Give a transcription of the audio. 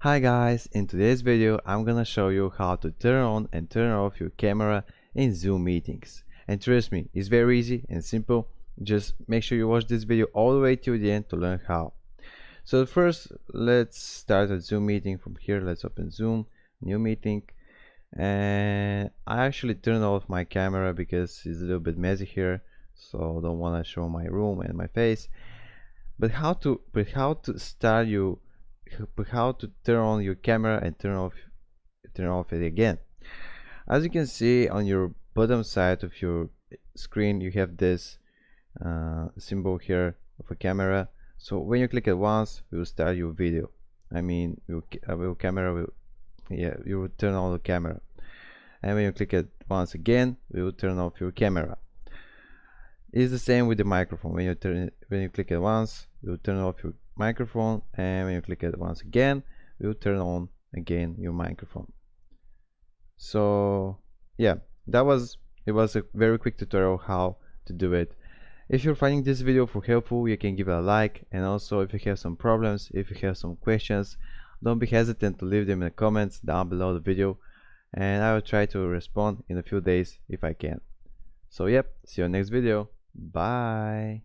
Hi guys, in today's video I'm gonna show you how to turn on and turn off your camera in Zoom meetings. And trust me, it's very easy and simple. Just make sure you watch this video all the way till the end to learn how. So first, let's start a Zoom meeting from here. Let's open Zoom, new meeting. And I actually turned off my camera because it's a little bit messy here, so I don't want to show my room and my face. But how to start you how to turn on your camera and turn off it again. As you can see on your bottom side of your screen, you have this symbol here of a camera. So when you click it once, it will start your video. I mean, your camera will, yeah, you will turn on the camera. And when you click it once again, it will turn off your camera. It's the same with the microphone. When you click it once, it will turn off your microphone, and when you click it once again, it will turn on again your microphone. So yeah, it was a very quick tutorial how to do it. If you're finding this video helpful, you can give it a like, and also if you have some problems, if you have some questions, don't be hesitant to leave them in the comments down below the video, and I will try to respond in a few days if I can. So yep, see you next video. Bye.